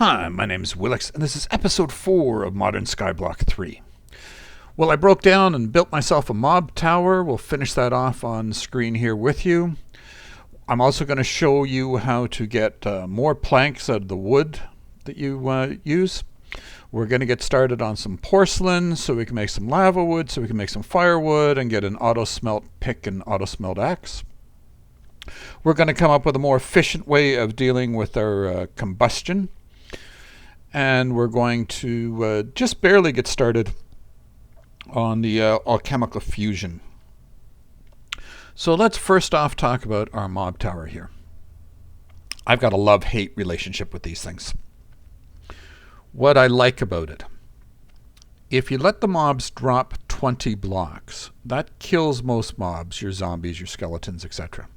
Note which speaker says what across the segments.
Speaker 1: Hi, my name is Wilx, and this is episode 4 of Modern Skyblock 3. Well, I broke down and built myself a mob tower. We'll finish that off on screen here with you. I'm also going to show you how to get more planks out of the wood that you use. We're going to get started on some porcelain so we can make some lavawood, so we can make some firewood and get an auto-smelt pick and auto-smelt axe. We're going to come up with a more efficient way of dealing with our combustion. And we're going to just barely get started on the alchemical fusion. So let's first off talk about our mob tower here. I've got a love-hate relationship with these things. What I like about it, if you let the mobs drop 20 blocks, that kills most mobs, your zombies, your skeletons, etc.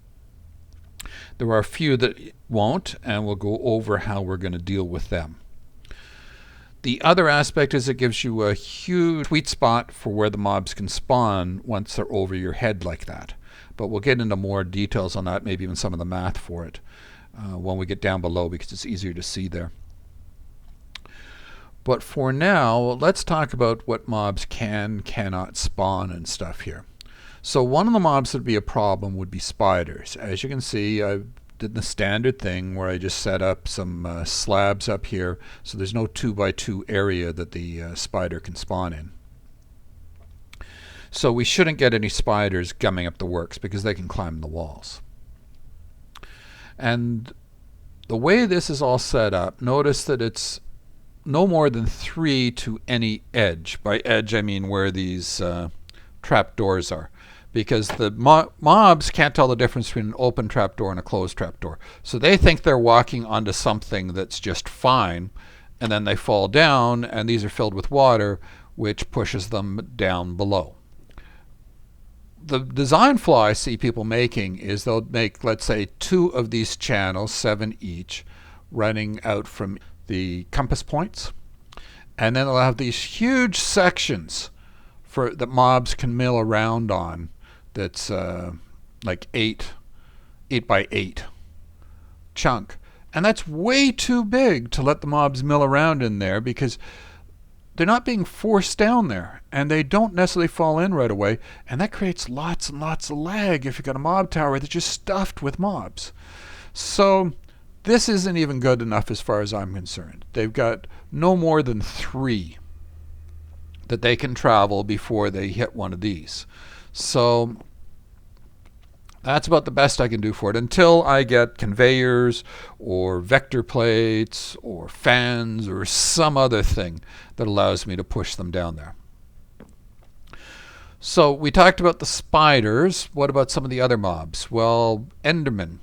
Speaker 1: There are a few that won't, and we'll go over how we're going to deal with them. The other aspect is it gives you a huge sweet spot for where the mobs can spawn once they're over your head like that. But we'll get into more details on that, maybe even some of the math for it, when we get down below, because it's easier to see there. But for now, let's talk about what mobs cannot spawn and stuff here. So one of the mobs that would be a problem would be spiders. As you can see, I did the standard thing where I just set up some slabs up here so there's no 2x2 area that the spider can spawn in. So we shouldn't get any spiders gumming up the works because they can climb the walls. And the way this is all set up, notice that it's no more than 3 to any edge. By edge I mean where these trap doors are. Because the mobs can't tell the difference between an open trapdoor and a closed trapdoor. So they think they're walking onto something that's just fine, and then they fall down, and these are filled with water, which pushes them down below. The design flaw I see people making is they'll make, let's say, 2 of these channels, 7 each, running out from the compass points, and then they'll have these huge sections that mobs can mill around on. That's like 8 by 8 chunk. And that's way too big to let the mobs mill around in there because they're not being forced down there and they don't necessarily fall in right away. And that creates lots and lots of lag if you've got a mob tower that's just stuffed with mobs. So this isn't even good enough as far as I'm concerned. They've got no more than 3 that they can travel before they hit one of these. So that's about the best I can do for it until I get conveyors or vector plates or fans or some other thing that allows me to push them down there. So we talked about the spiders. What about some of the other mobs? Well, Enderman.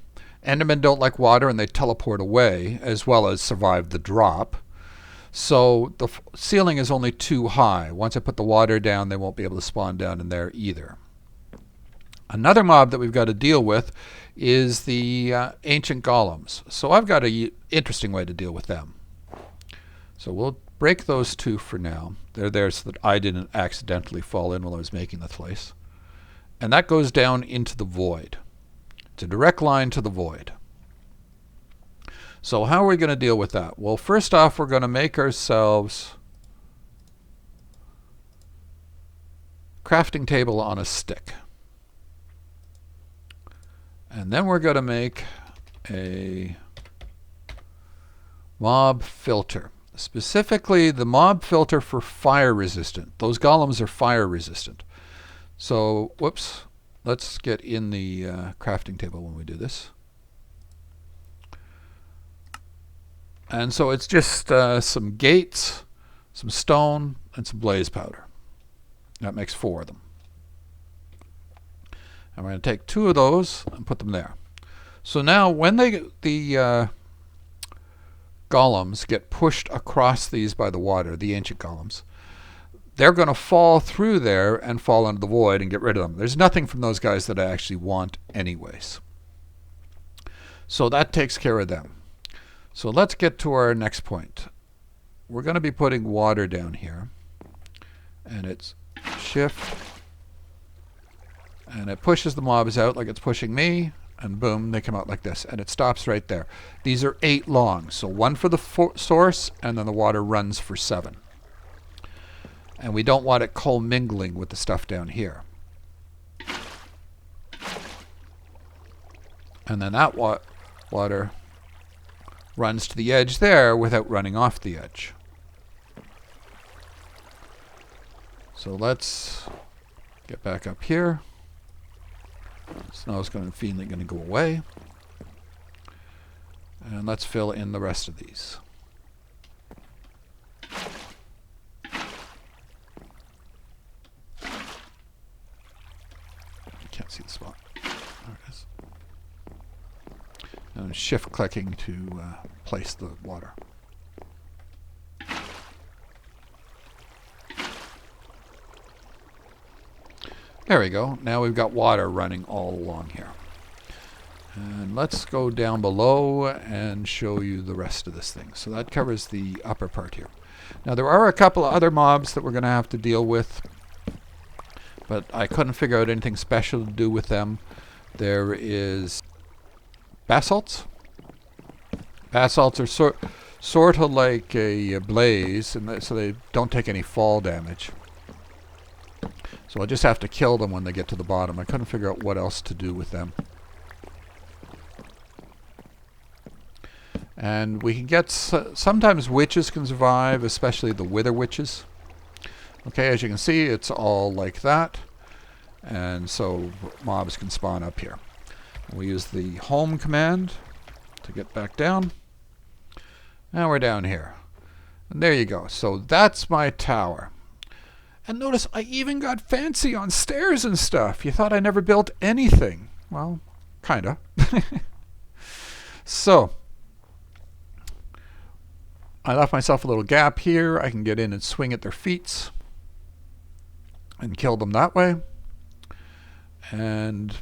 Speaker 1: Endermen don't like water and they teleport away as well as survive the drop. So the ceiling is only too high. Once I put the water down, they won't be able to spawn down in there either. Another mob that we've got to deal with is the ancient golems. So I've got an interesting way to deal with them. So we'll break those 2 for now. They're there so that I didn't accidentally fall in while I was making the place. And that goes down into the void. It's a direct line to the void. So how are we going to deal with that? Well, first off, we're going to make ourselves a crafting table on a stick. And then we're going to make a mob filter. Specifically, the mob filter for fire resistant. Those golems are fire resistant. So, whoops, let's get in the crafting table when we do this. And so it's just some gates, some stone, and some blaze powder. That makes 4 of them. And we're going to take 2 of those and put them there. So now when the golems get pushed across these by the water, the ancient golems, they're going to fall through there and fall into the void and get rid of them. There's nothing from those guys that I actually want anyways. So that takes care of them. So let's get to our next point. We're going to be putting water down here. And it's shift. And it pushes the mobs out like it's pushing me. And boom, they come out like this. And it stops right there. These are 8 long. So 1 for the source, and then the water runs for 7. And we don't want it commingling with the stuff down here. And then that water runs to the edge there without running off the edge. So let's get back up here. Snow's finally going to go away. And let's fill in the rest of these. Can't see the spot. There it is. And shift clicking to place the water. There we go. Now we've got water running all along here. And let's go down below and show you the rest of this thing. So that covers the upper part here. Now there are a couple of other mobs that we're going to have to deal with, but I couldn't figure out anything special to do with them. There is basalts. Basalts are sort of like a blaze, and so they don't take any fall damage. So I'll just have to kill them when they get to the bottom. I couldn't figure out what else to do with them. And we can get... sometimes witches can survive, especially the wither witches. Okay, as you can see, it's all like that. And so mobs can spawn up here. We use the home command to get back down. Now we're down here. And there you go. So that's my tower. And notice I even got fancy on stairs and stuff. You thought I never built anything. Well, kinda. So, I left myself a little gap here. I can get in and swing at their feet and kill them that way. And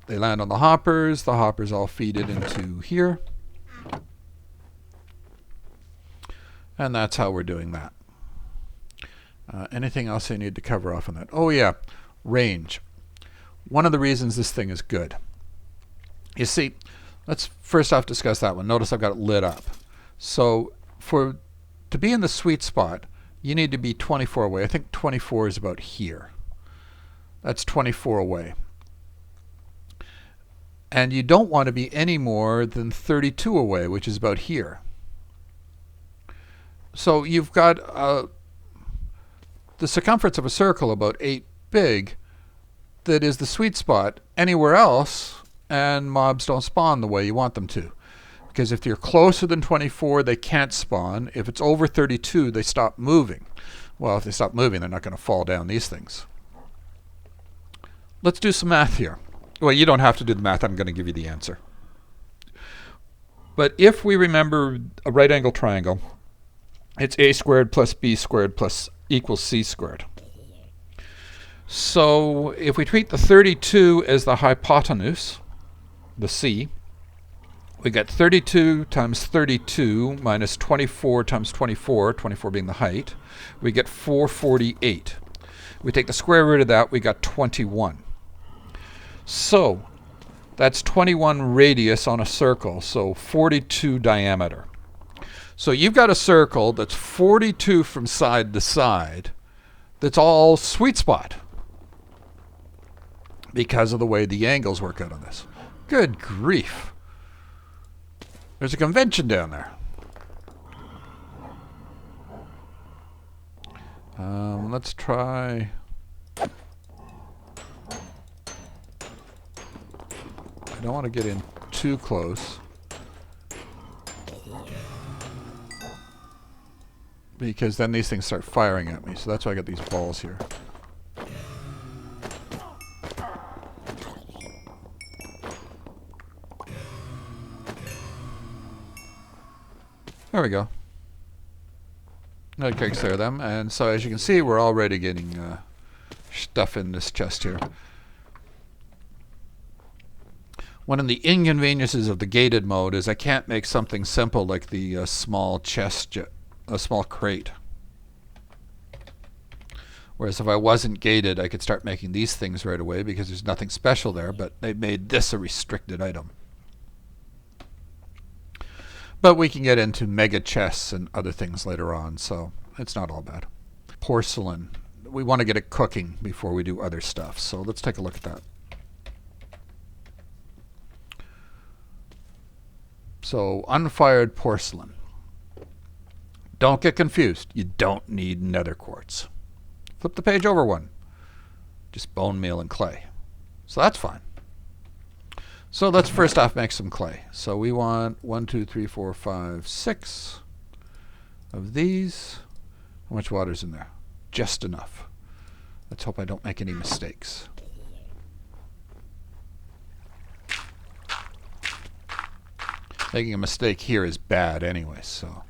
Speaker 1: they land on the hoppers. The hoppers all feed it into here. And that's how we're doing that. Anything else I need to cover off on that? Oh yeah, range. One of the reasons this thing is good. You see, let's first off discuss that one. Notice I've got it lit up. So to be in the sweet spot, you need to be 24 away. I think 24 is about here. That's 24 away. And you don't want to be any more than 32 away, which is about here. So you've got the circumference of a circle about 8 big that is the sweet spot. Anywhere else, and mobs don't spawn the way you want them to. Because if you're closer than 24, they can't spawn. If it's over 32, they stop moving. Well, if they stop moving, they're not going to fall down these things. Let's do some math here. Well, you don't have to do the math. I'm going to give you the answer. But if we remember a right angle triangle, it's a squared plus b squared plus equals c squared. So if we treat the 32 as the hypotenuse, the c, we get 32 times 32 minus 24 times 24, 24 being the height. We get 448. We take the square root of that, we got 21. So that's 21 radius on a circle, so 42 diameter. So you've got a circle that's 42 from side to side that's all sweet spot because of the way the angles work out on this. Good grief. There's a convention down there. Let's try... I don't want to get in too close, because then these things start firing at me. So that's why I got these balls here. There we go. That takes care of them. And so as you can see, we're already getting stuff in this chest here. One of the inconveniences of the gated mode is I can't make something simple like the small chest, a small crate. Whereas if I wasn't gated, I could start making these things right away because there's nothing special there, but they made this a restricted item. But we can get into mega chests and other things later on, so it's not all bad. Porcelain. We want to get it cooking before we do other stuff, so let's take a look at that. So, unfired porcelain. Don't get confused. You don't need nether quartz. Flip the page over one. Just bone meal and clay. So that's fine. So let's first off make some clay. So we want 1, 2, 3, 4, 5, 6 of these. How much water's in there? Just enough. Let's hope I don't make any mistakes. Making a mistake here is bad anyway, so.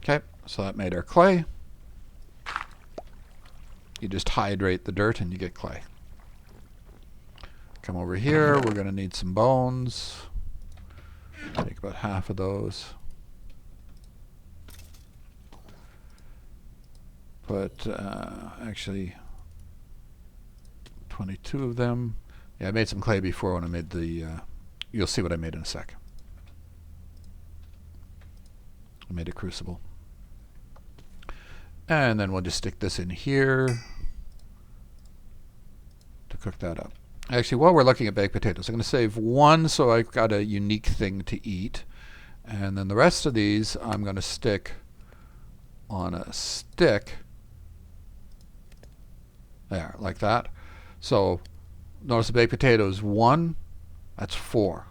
Speaker 1: Okay, so that made our clay. You just hydrate the dirt and you get clay. Come over here, we're going to need some bones. Take about half of those. Put, actually, 22 of them. Yeah, I made some clay before when I made the, you'll see what I made in a sec. I made a crucible. And then we'll just stick this in here to cook that up. Actually, while we're looking at baked potatoes, I'm going to save one so I've got a unique thing to eat. And then the rest of these I'm going to stick on a stick. There, like that. So notice the baked potatoes, 1, that's 4.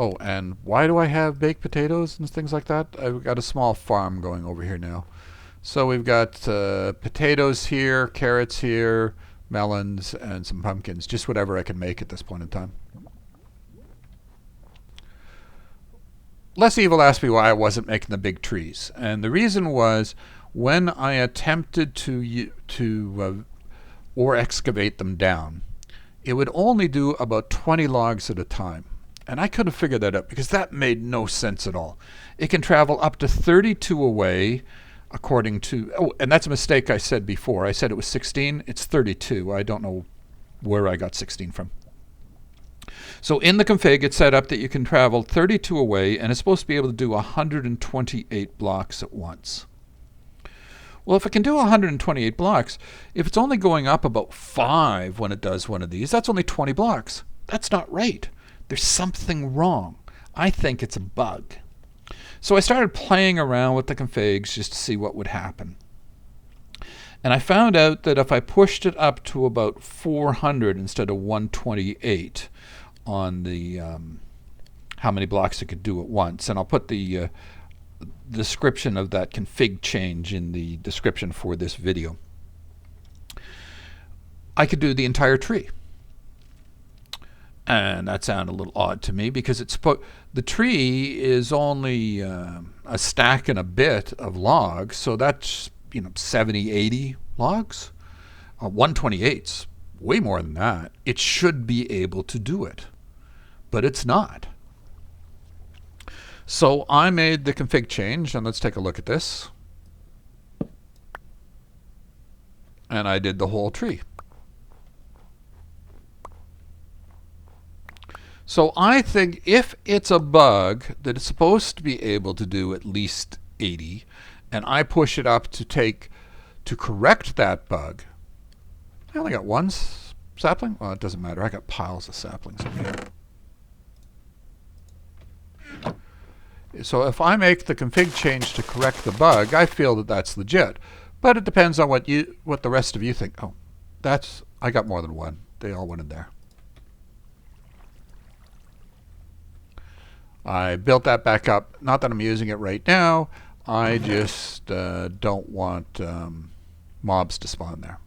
Speaker 1: Oh, and why do I have baked potatoes and things like that? I've got a small farm going over here now. So we've got potatoes here, carrots here, melons, and some pumpkins. Just whatever I can make at this point in time. Less Evil asked me why I wasn't making the big trees. And the reason was when I attempted to or excavate them down, it would only do about 20 logs at a time. And I couldn't figure that out because that made no sense at all. It can travel up to 32 away according to... Oh, and that's a mistake I said before. I said it was 16. It's 32. I don't know where I got 16 from. So in the config, it's set up that you can travel 32 away, and it's supposed to be able to do 128 blocks at once. Well, if it can do 128 blocks, if it's only going up about 5 when it does one of these, that's only 20 blocks. That's not right. There's something wrong. I think it's a bug. So I started playing around with the configs just to see what would happen. And I found out that if I pushed it up to about 400 instead of 128 on the how many blocks it could do at once, and I'll put the description of that config change in the description for this video, I could do the entire tree. And that sounded a little odd to me because the tree is only a stack and a bit of logs, so that's 70, 80 logs. 128's way more than that. It should be able to do it, but it's not. So I made the config change, and let's take a look at this. And I did the whole tree. So I think if it's a bug that it's supposed to be able to do at least 80, and I push it up to correct that bug, I only got one sapling? Well, it doesn't matter. I got piles of saplings over here. So if I make the config change to correct the bug, I feel that that's legit. But it depends on what the rest of you think. Oh, I got more than one. They all went in there. I built that back up. Not that I'm using it right now. I just don't want mobs to spawn there.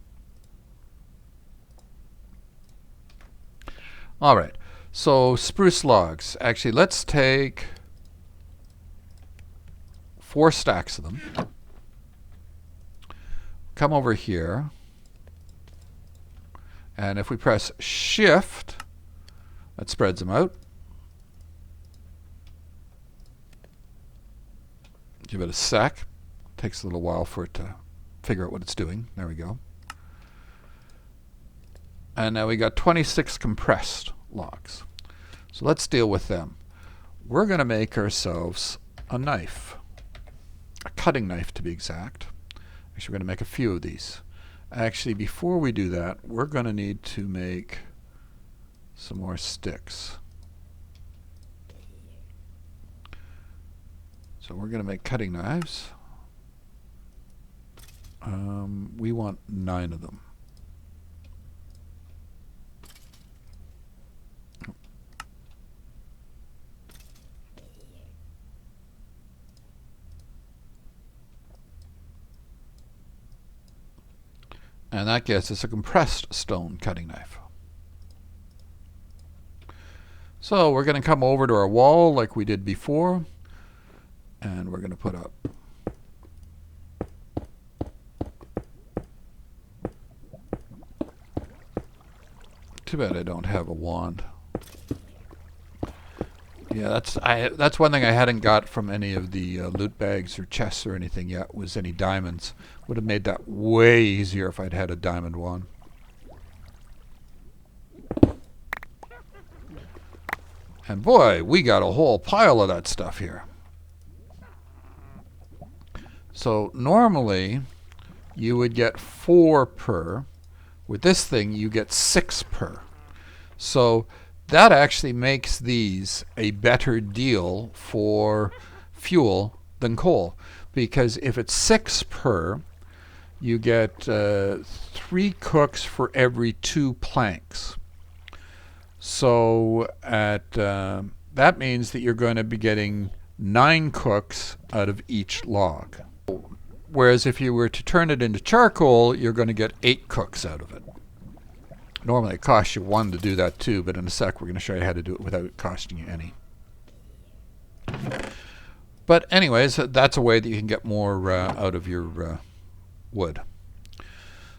Speaker 1: All right. So spruce logs. Actually, let's take 4 stacks of them. Come over here. And if we press Shift, that spreads them out. Give it a sec. Takes a little while for it to figure out what it's doing. There we go. And now we got 26 compressed logs. So let's deal with them. We're going to make ourselves a knife. A cutting knife to be exact. Actually, we're going to make a few of these. Actually, before we do that, we're going to need to make some more sticks. So we're going to make cutting knives. We want 9 of them. And that gets us a compressed stone cutting knife. So we're going to come over to our wall like we did before. And we're going to put up too bad I don't have a wand. Yeah, that's one thing I hadn't got from any of the loot bags or chests or anything yet, was any diamonds. Would have made that way easier if I'd had a diamond wand. And boy, we got a whole pile of that stuff here. So normally you would get 4 per. With this thing you get 6 per. So that actually makes these a better deal for fuel than coal. Because if it's 6 per, you get 3 cooks for every 2 planks. So that means that you're going to be getting 9 cooks out of each log. Whereas if you were to turn it into charcoal, you're going to get 8 cooks out of it. Normally it costs you 1 to do that too, but in a sec we're going to show you how to do it without it costing you any. But anyways, that's a way that you can get more out of your wood.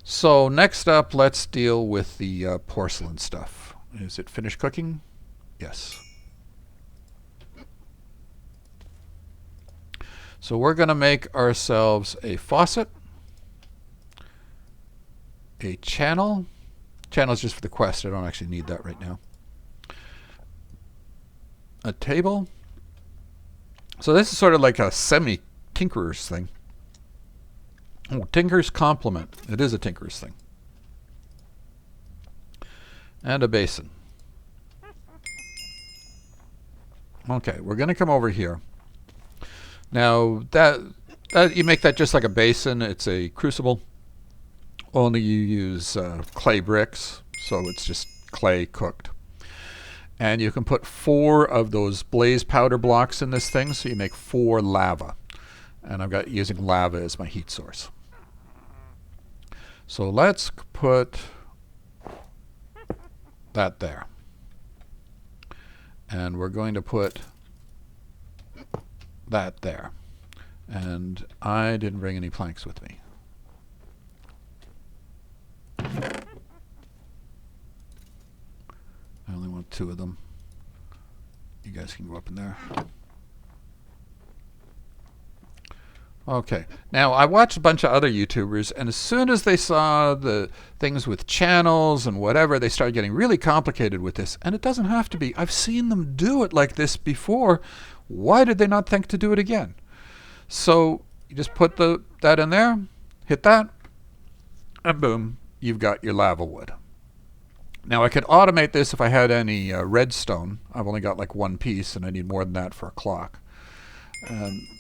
Speaker 1: So next up, let's deal with the porcelain stuff. Is it finished cooking? Yes. So we're going to make ourselves a faucet, a channel. Channel is just for the quest. I don't actually need that right now. A table. So this is sort of like a semi-tinkerer's thing. Oh, Tinker's Complement. It is a tinkerer's thing. And a basin. Okay, we're going to come over here. Now, that you make that just like a basin. It's a crucible. Only you use clay bricks, so it's just clay cooked. And you can put 4 of those blaze powder blocks in this thing, so you make 4 lava. And I've got using lava as my heat source. So let's put that there. And we're going to put that there. And I didn't bring any planks with me. I only want 2 of them. You guys can go up in there. Okay. Now, I watched a bunch of other YouTubers, and as soon as they saw the things with channels and whatever, they started getting really complicated with this. And it doesn't have to be. I've seen them do it like this before. Why did they not think to do it again? So you just put that in there, hit that, and boom, you've got your Lavawood. Now, I could automate this if I had any redstone. I've only got like 1 piece, and I need more than that for a clock.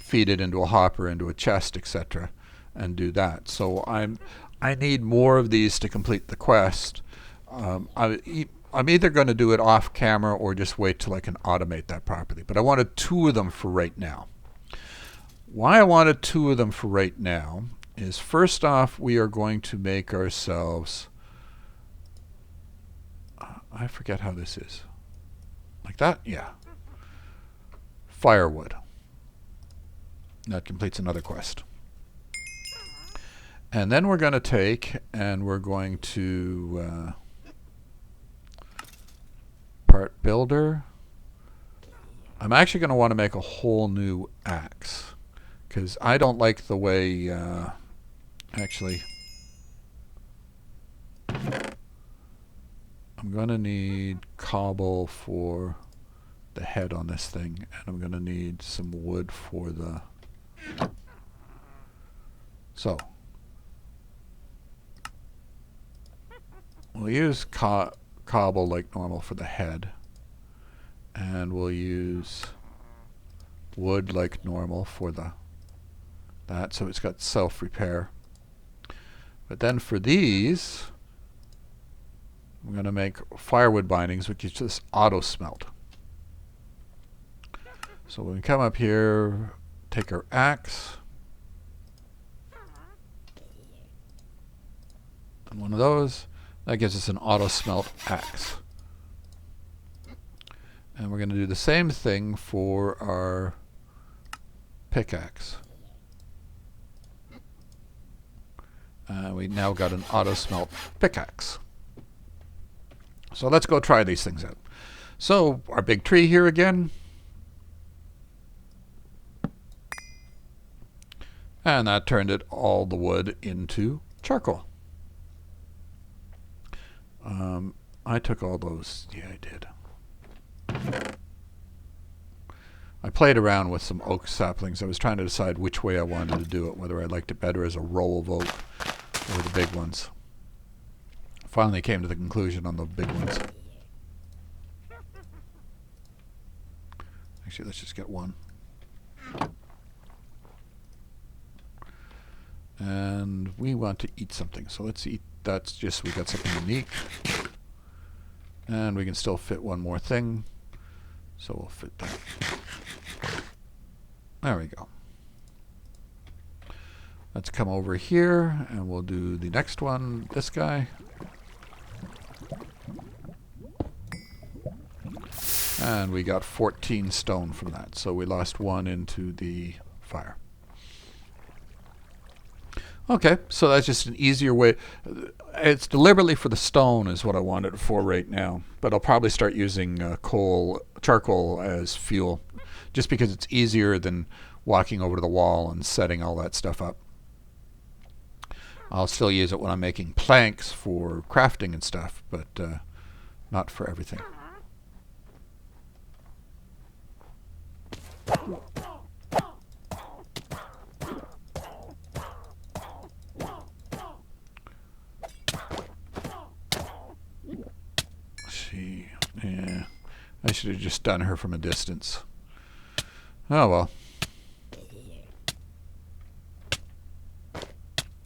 Speaker 1: Feed it into a hopper, into a chest, etc., and do that. So I need more of these to complete the quest. I'm either going to do it off camera or just wait till I can automate that properly. But I wanted 2 of them for right now. Why I wanted 2 of them for right now is, first off, we are going to make ourselves... I forget how this is. Like that? Yeah. Firewood. That completes another quest. And then we're going to take and we're going to part builder. I'm actually going to want to make a whole new axe, because I don't like the way, actually, I'm going to need cobble for the head on this thing, and I'm going to need some wood for the... So, we'll use cobble like normal for the head, and we'll use wood like normal for that, so it's got self-repair. But then for these, I'm going to make firewood bindings, which is just auto-smelt. So we come up here, take our axe, and one of those, that gives us an auto-smelt axe. And we're going to do the same thing for our pickaxe. We now got an auto-smelt pickaxe. So let's go try these things out. So our big tree here again. And that turned all the wood into charcoal. I took all those. Yeah, I did. I played around with some oak saplings. I was trying to decide which way I wanted to do it, whether I liked it better as a row of oak or the big ones. Finally came to the conclusion on the big ones. Actually, let's just get one. And we want to eat something, so let's eat. That's just, we got something unique. And we can still fit one more thing, so we'll fit that. There we go. Let's come over here and we'll do the next one, this guy. And we got 14 stone from that, so we lost one into the fire. Okay, so that's just an easier way. It's deliberately for the stone is what I want it for right now. But I'll probably start using charcoal as fuel, just because it's easier than walking over to the wall and setting all that stuff up. I'll still use it when I'm making planks for crafting and stuff, but not for everything. Yeah, I should have just done her from a distance. Oh well.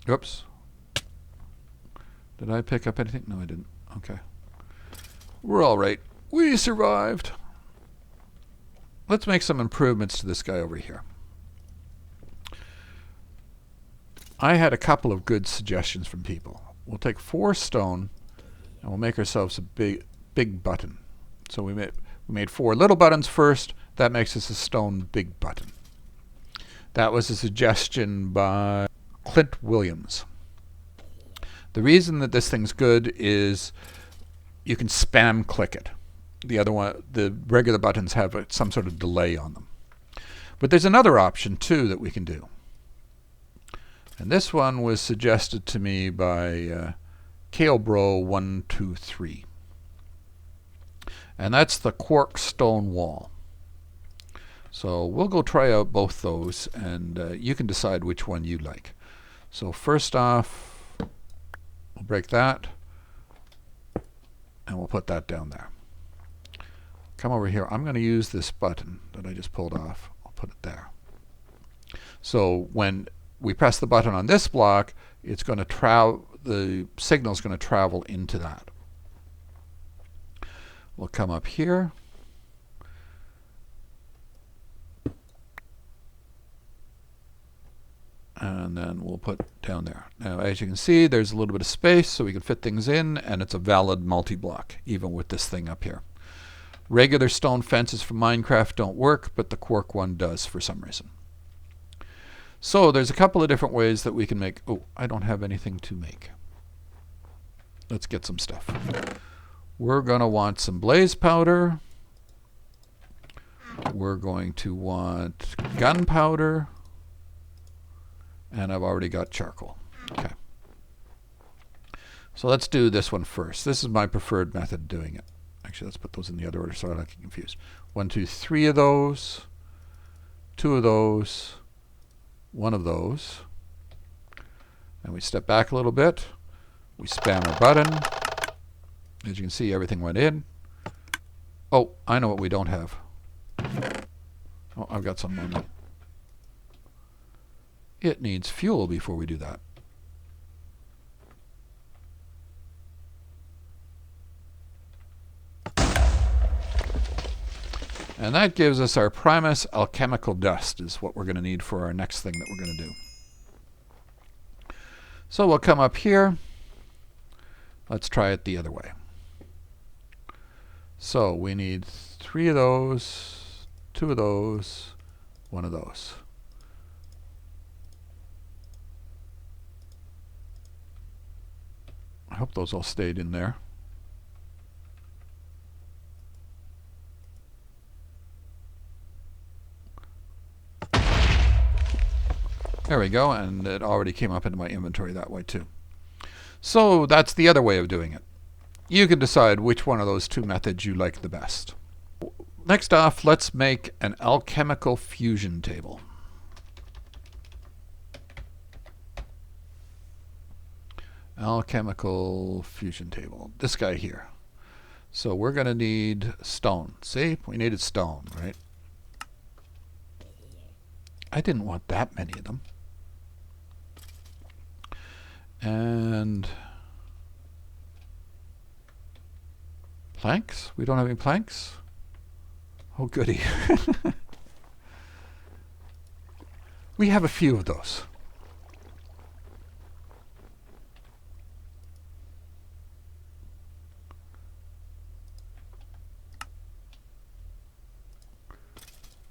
Speaker 1: Oops. Did I pick up anything? No, I didn't. Okay. We're all right. We survived. Let's make some improvements to this guy over here. I had a couple of good suggestions from people. We'll take 4 stone and we'll make ourselves a big button. So we made 4 little buttons first. That makes us a stone big button. That was a suggestion by Clint Williams. The reason that this thing's good is you can spam click it. The other one, the regular buttons have some sort of delay on them. But there's another option too that we can do. And this one was suggested to me by KaleBro123. And that's the Quark stone wall. So we'll go try out both those, and you can decide which one you like. So first off, we'll break that, and we'll put that down there. Come over here. I'm going to use this button that I just pulled off. I'll put it there. So when we press the button on this block, it's going to travel. The signal is going to travel into that. We'll come up here. And then we'll put down there. Now, as you can see, there's a little bit of space so we can fit things in, and it's a valid multi-block, even with this thing up here. Regular stone fences from Minecraft don't work, but the Quark one does for some reason. So there's a couple of different ways that we can make... Oh, I don't have anything to make. Let's get some stuff. We're going to want some blaze powder. We're going to want gunpowder. And I've already got charcoal. Okay. So let's do this one first. This is my preferred method of doing it. Actually, let's put those in the other order so I don't get confused. 1, 2, 3 of those, 2 of those, 1 of those. And we step back a little bit. We spam our button. As you can see, everything went in. Oh, I know what we don't have. Oh, I've got some on that. It needs fuel before we do that. And that gives us our Primus alchemical dust is what we're going to need for our next thing that we're going to do. So we'll come up here. Let's try it the other way. So we need 3 of those, 2 of those, 1 of those. I hope those all stayed in there. There we go, and it already came up into my inventory that way too. So that's the other way of doing it. You can decide which one of those 2 methods you like the best. Next off, let's make an alchemical fusion table. Alchemical fusion table. This guy here. So we're going to need stone. See? We needed stone, right? I didn't want that many of them. And planks? We don't have any planks? Oh, goody. We have a few of those.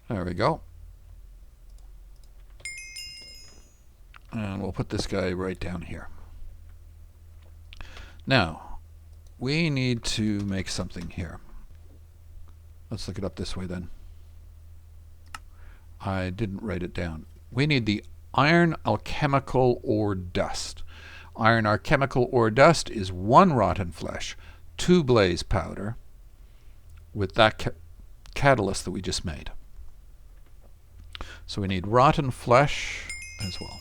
Speaker 1: There we go. And we'll put this guy right down here. Now, we need to make something here. Let's look it up this way then. I didn't write it down. We need the iron alchemical ore dust. Iron alchemical ore dust is 1 rotten flesh, 2 blaze powder, with that catalyst that we just made. So we need rotten flesh as well,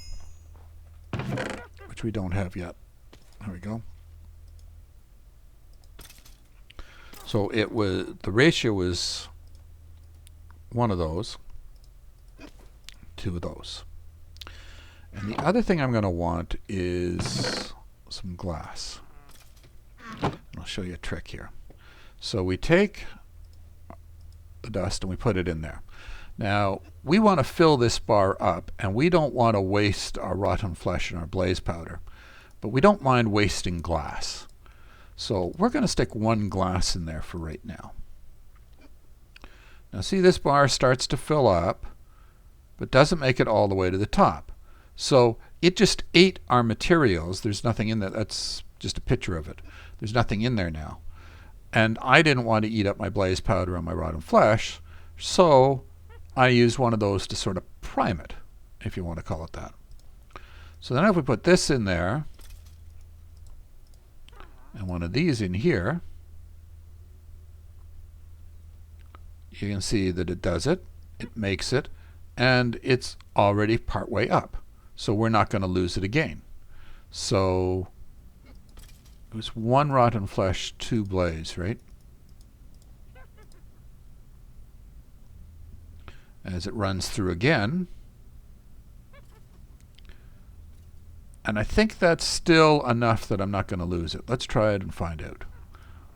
Speaker 1: which we don't have yet. There we go. So it was, the ratio was 1 of those, 2 of those. And the other thing I'm going to want is some glass. And I'll show you a trick here. So we take the dust and we put it in there. Now, we want to fill this bar up, and we don't want to waste our rotten flesh and our blaze powder, but we don't mind wasting glass. So we're going to stick 1 glass in there for right now. Now see, this bar starts to fill up, but doesn't make it all the way to the top. So it just ate our materials. There's nothing in there. That's just a picture of it. There's nothing in there now. And I didn't want to eat up my blaze powder and my rotten flesh, so I used one of those to sort of prime it, if you want to call it that. So then if we put this in there, and one of these in here, you can see that it does it, it makes it, and it's already partway up. So we're not going to lose it again. So it was 1 rotten flesh, 2 blaze, right? As it runs through again. And I think that's still enough that I'm not going to lose it. Let's try it and find out.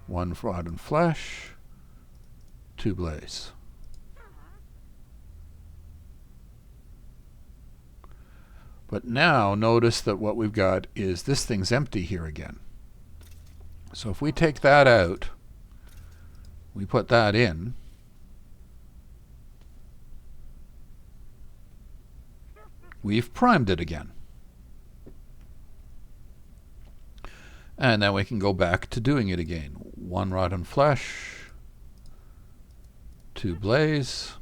Speaker 1: 1 rotten flesh, 2 blaze. But now notice that what we've got is this thing's empty here again. So if we take that out, we put that in, we've primed it again. And then we can go back to doing it again. 1 rotten flesh, 2 blaze,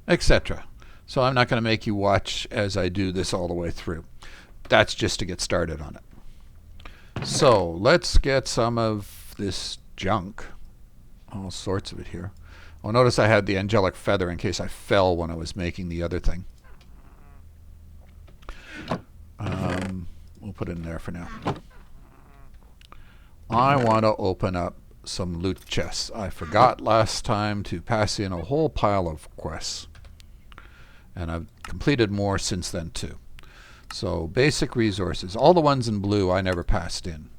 Speaker 1: etc. So I'm not going to make you watch as I do this all the way through. That's just to get started on it. So let's get some of this junk. All sorts of it here. Oh, notice I had the angelic feather in case I fell when I was making the other thing. We'll put it in there for now. I want to open up some loot chests. I forgot last time to pass in a whole pile of quests. And I've completed more since then too. So basic resources. All the ones in blue I never passed in.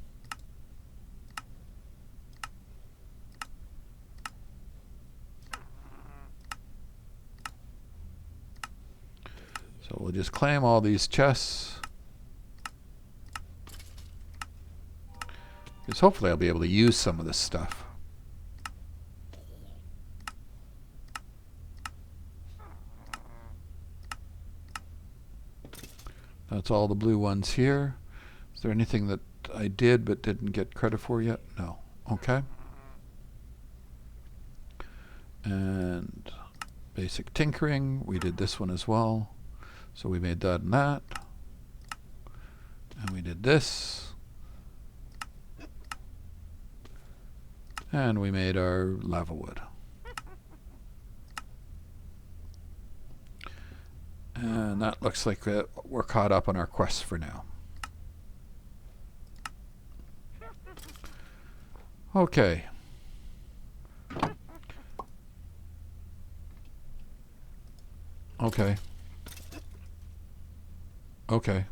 Speaker 1: So we'll just claim all these chests. Because hopefully I'll be able to use some of this stuff. That's all the blue ones here. Is there anything that I did but didn't get credit for yet? No. Okay. And basic tinkering. We did this one as well. So we made that and that. And we did this. And we made our Lavawood. And that looks like we're caught up on our quests for now. Okay. Okay. Okay.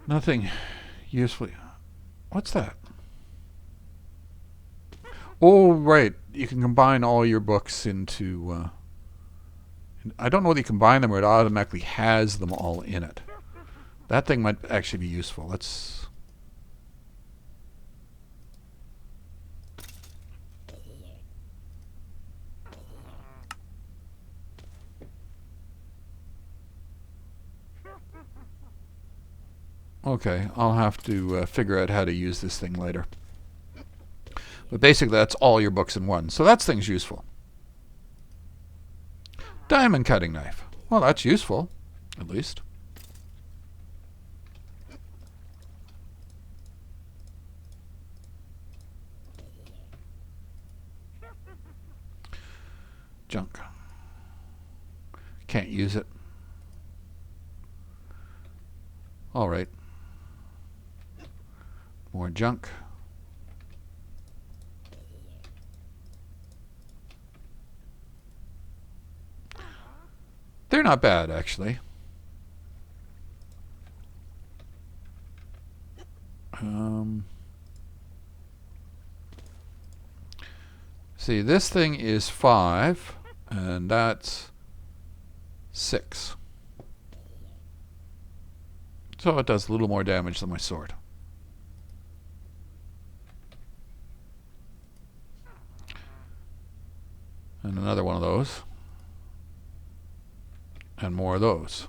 Speaker 1: Nothing useful. What's that? Oh, right. You can combine all your books into... I don't know whether you combine them or it automatically has them all in it. That thing might actually be useful. Let's... Okay, I'll have to figure out how to use this thing later. But basically, that's all your books in one. So that's things useful. Diamond cutting knife. Well, that's useful, at least. Junk. Can't use it. All right. More junk. They're not bad, actually. See, this thing is 5, and that's 6. So it does a little more damage than my sword. And another one of those. And more of those.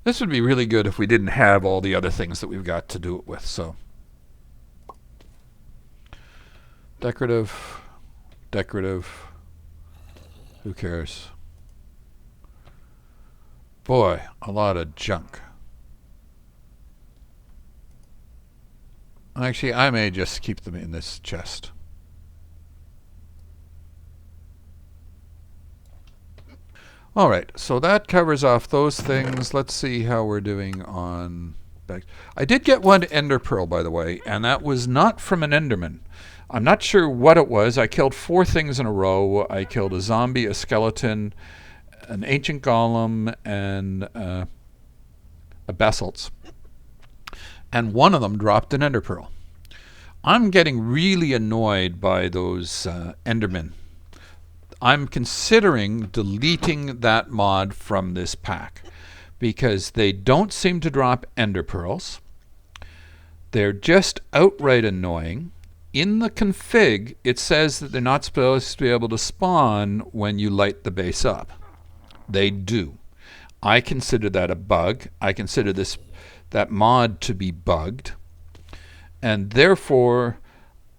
Speaker 1: This would be really good if we didn't have all the other things that we've got to do it with. So decorative, decorative. Who cares? Boy, a lot of junk. Actually, I may just keep them in this chest. All right, so that covers off those things. Let's see how we're doing on... I did get one ender pearl, by the way, and that was not from an Enderman. I'm not sure what it was. I killed 4 things in a row. I killed a zombie, a skeleton, an ancient golem, and a basalt. And one of them dropped an ender pearl. I'm getting really annoyed by those Endermen. I'm considering deleting that mod from this pack because they don't seem to drop ender pearls. They're just outright annoying. In the config, it says that they're not supposed to be able to spawn when you light the base up. They do. I consider that a bug. I consider this that mod to be bugged, and therefore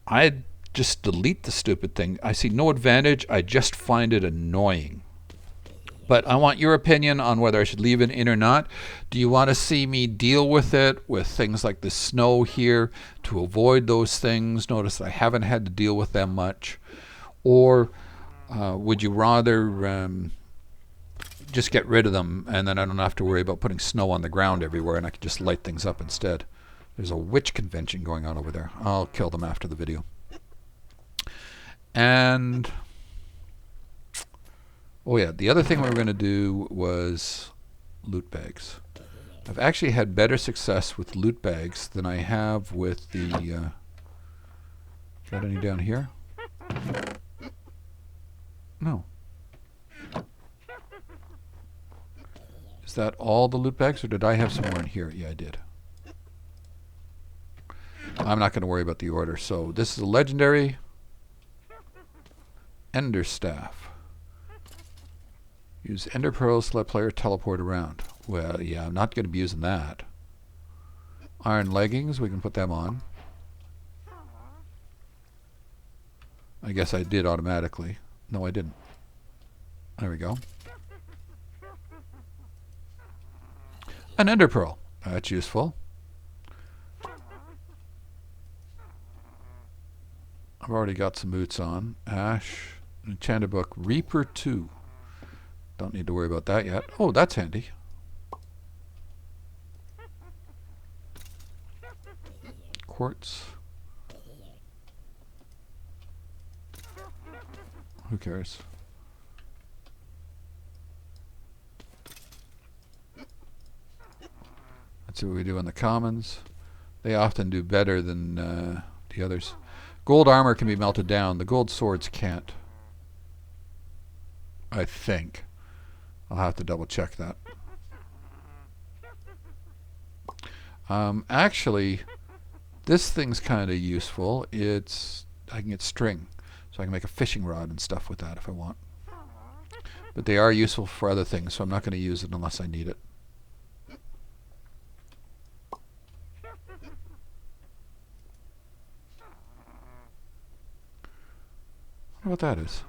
Speaker 1: I'd just delete the stupid thing. I see no advantage. I just find it annoying. But I want your opinion on whether I should leave it in or not. Do you want to see me deal with it with things like the snow here to avoid those things? Notice that I haven't had to deal with them much. Or would you rather just get rid of them and then I don't have to worry about putting snow on the ground everywhere and I can just light things up instead? There's a witch convention going on over there. I'll kill them after the video. And oh yeah, the other thing we were going to do was loot bags. I've actually had better success with loot bags than I have with the... got any down here? No. Is that all the loot bags, or did I have some more in here? Yeah, I did. I'm not going to worry about the order. So this is a legendary Ender Staff. Use Ender Pearls to let player teleport around. Well, yeah, I'm not going to be using that. Iron Leggings, we can put them on. I guess I did automatically. No, I didn't. There we go. An Ender Pearl. That's useful. I've already got some boots on. Ash. Enchanted Book. Reaper 2. Don't need to worry about that yet. Oh, that's handy. Quartz. Who cares? Let's see what we do in the commons. They often do better than the others. Gold armor can be melted down. The gold swords can't. I think. I'll have to double check that. Actually, this thing's kind of useful. I can get string. So I can make a fishing rod and stuff with that if I want. But they are useful for other things, so I'm not going to use it unless I need it. I wonder what that is.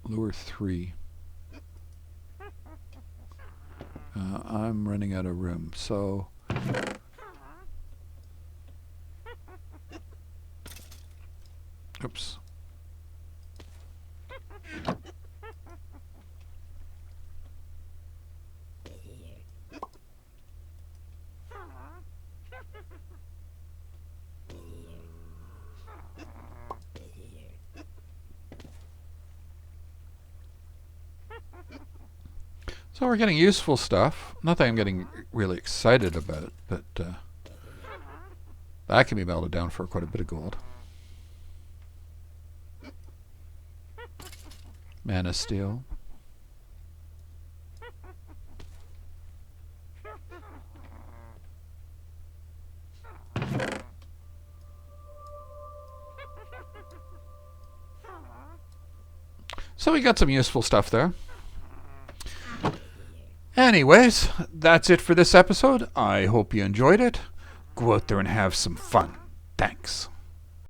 Speaker 1: Lure 3. I'm running out of room, so... Oops. So we're getting useful stuff. Not that I'm getting really excited about it, but that can be melted down for quite a bit of gold. Mana Steel. So we got some useful stuff there. Anyways, that's it for this episode. I hope you enjoyed it. Go out there and have some fun. Thanks.